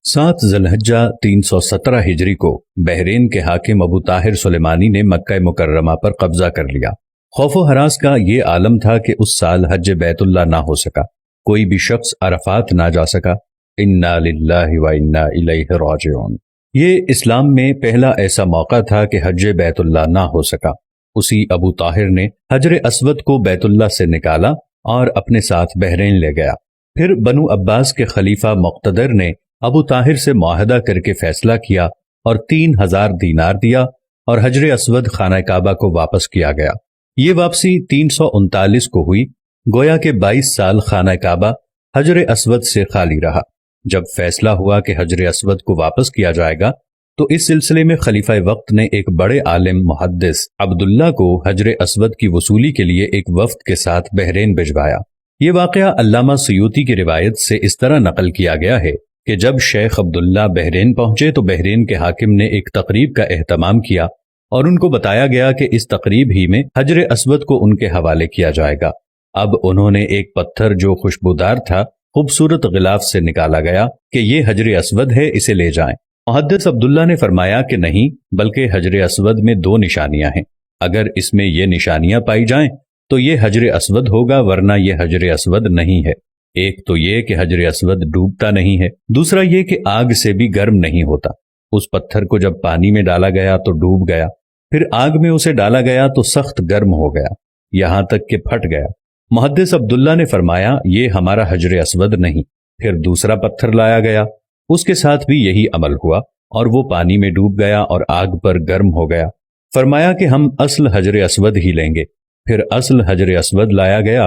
7 ذوالحجہ 317 ہجری کو بحرین کے حاکم ابو طاہر سلیمانی نے مکہ مکرمہ پر قبضہ کر لیا۔ خوف و ہراس کا یہ عالم تھا کہ اس سال حج بیت اللہ نہ ہو سکا، کوئی بھی شخص عرفات نہ جا سکا۔ انا للہ و انا الیہ راجعون۔ یہ اسلام میں پہلا ایسا موقع تھا کہ حج بیت اللہ نہ ہو سکا۔ اسی ابو طاہر نے حجر اسود کو بیت اللہ سے نکالا اور اپنے ساتھ بحرین لے گیا۔ پھر بنو عباس کے خلیفہ مقتدر نے ابو طاہر سے معاہدہ کر کے فیصلہ کیا اور 3000 دینار دیا اور حجر اسود خانہ کعبہ کو واپس کیا گیا۔ یہ واپسی 339 کو ہوئی، گویا کہ 22 سال خانہ کعبہ حجر اسود سے خالی رہا۔ جب فیصلہ ہوا کہ حجر اسود کو واپس کیا جائے گا تو اس سلسلے میں خلیفہ وقت نے ایک بڑے عالم محدث عبداللہ کو حجر اسود کی وصولی کے لیے ایک وفد کے ساتھ بحرین بھجوایا۔ یہ واقعہ علامہ سیوطی کی روایت سے اس طرح نقل کیا گیا ہے کہ جب شیخ عبداللہ بحرین پہنچے تو بحرین کے حاکم نے ایک تقریب کا اہتمام کیا اور ان کو بتایا گیا کہ اس تقریب ہی میں حجر اسود کو ان کے حوالے کیا جائے گا۔ اب انہوں نے ایک پتھر جو خوشبودار تھا خوبصورت غلاف سے نکالا گیا کہ یہ حجر اسود ہے، اسے لے جائیں۔ محدث عبداللہ نے فرمایا کہ نہیں، بلکہ حجر اسود میں 2 نشانیاں ہیں، اگر اس میں یہ نشانیاں پائی جائیں تو یہ حجر اسود ہوگا، ورنہ یہ حجر اسود نہیں ہے۔ ایک تو یہ کہ حجر اسود ڈوبتا نہیں ہے، دوسرا یہ کہ آگ سے بھی گرم نہیں ہوتا۔ اس پتھر کو جب پانی میں ڈالا گیا تو ڈوب گیا، پھر آگ میں اسے ڈالا گیا تو سخت گرم ہو گیا، یہاں تک کہ پھٹ گیا۔ محدث عبداللہ نے فرمایا یہ ہمارا حجر اسود نہیں۔ پھر دوسرا پتھر لایا گیا، اس کے ساتھ بھی یہی عمل ہوا اور وہ پانی میں ڈوب گیا اور آگ پر گرم ہو گیا۔ فرمایا کہ ہم اصل حجر اسود ہی لیں گے۔ پھر اصل حجر اسود لایا گیا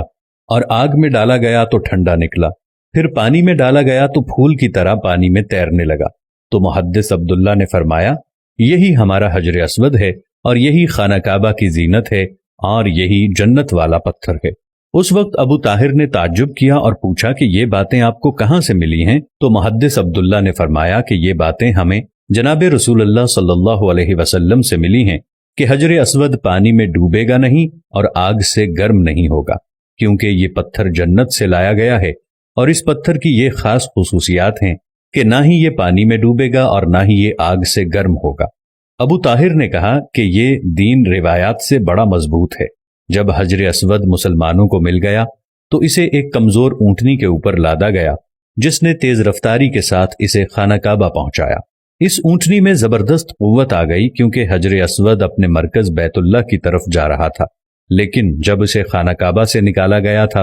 اور آگ میں ڈالا گیا تو ٹھنڈا نکلا، پھر پانی میں ڈالا گیا تو پھول کی طرح پانی میں تیرنے لگا۔ تو محدث عبداللہ نے فرمایا یہی ہمارا حجر اسود ہے اور یہی خانہ کعبہ کی زینت ہے اور یہی جنت والا پتھر ہے۔ اس وقت ابو طاہر نے تعجب کیا اور پوچھا کہ یہ باتیں آپ کو کہاں سے ملی ہیں؟ تو محدث عبداللہ نے فرمایا کہ یہ باتیں ہمیں جناب رسول اللہ صلی اللہ علیہ وسلم سے ملی ہیں کہ حجر اسود پانی میں ڈوبے گا نہیں اور آگ سے گرم نہیں ہوگا، کیونکہ یہ پتھر جنت سے لایا گیا ہے اور اس پتھر کی یہ خاص خصوصیات ہیں کہ نہ ہی یہ پانی میں ڈوبے گا اور نہ ہی یہ آگ سے گرم ہوگا۔ ابو طاہر نے کہا کہ یہ دین روایات سے بڑا مضبوط ہے۔ جب حجر اسود مسلمانوں کو مل گیا تو اسے ایک کمزور اونٹنی کے اوپر لادا گیا، جس نے تیز رفتاری کے ساتھ اسے خانہ کعبہ پہنچایا۔ اس اونٹنی میں زبردست قوت آ گئی کیونکہ حجر اسود اپنے مرکز بیت اللہ کی طرف جا رہا تھا، لیکن جب اسے خانہ کعبہ سے نکالا گیا تھا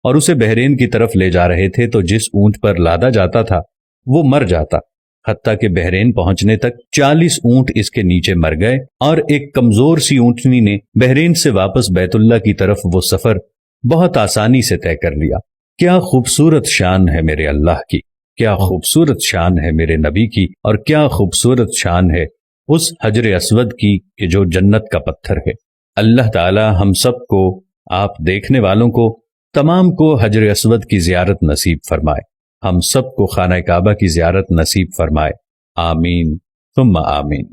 اور اسے بحرین کی طرف لے جا رہے تھے تو جس اونٹ پر لادا جاتا تھا وہ مر جاتا، حتیٰ کہ بحرین پہنچنے تک 40 اونٹ اس کے نیچے مر گئے اور ایک کمزور سی اونٹنی نے بحرین سے واپس بیت اللہ کی طرف وہ سفر بہت آسانی سے طے کر لیا۔ کیا خوبصورت شان ہے میرے اللہ کی، کیا خوبصورت شان ہے میرے نبی کی، اور کیا خوبصورت شان ہے اس حجر اسود کی کہ جو جنت کا پتھر ہے۔ اللہ تعالی ہم سب کو، آپ دیکھنے والوں کو، تمام کو حجر اسود کی زیارت نصیب فرمائے، ہم سب کو خانہ کعبہ کی زیارت نصیب فرمائے، آمین ثم آمین۔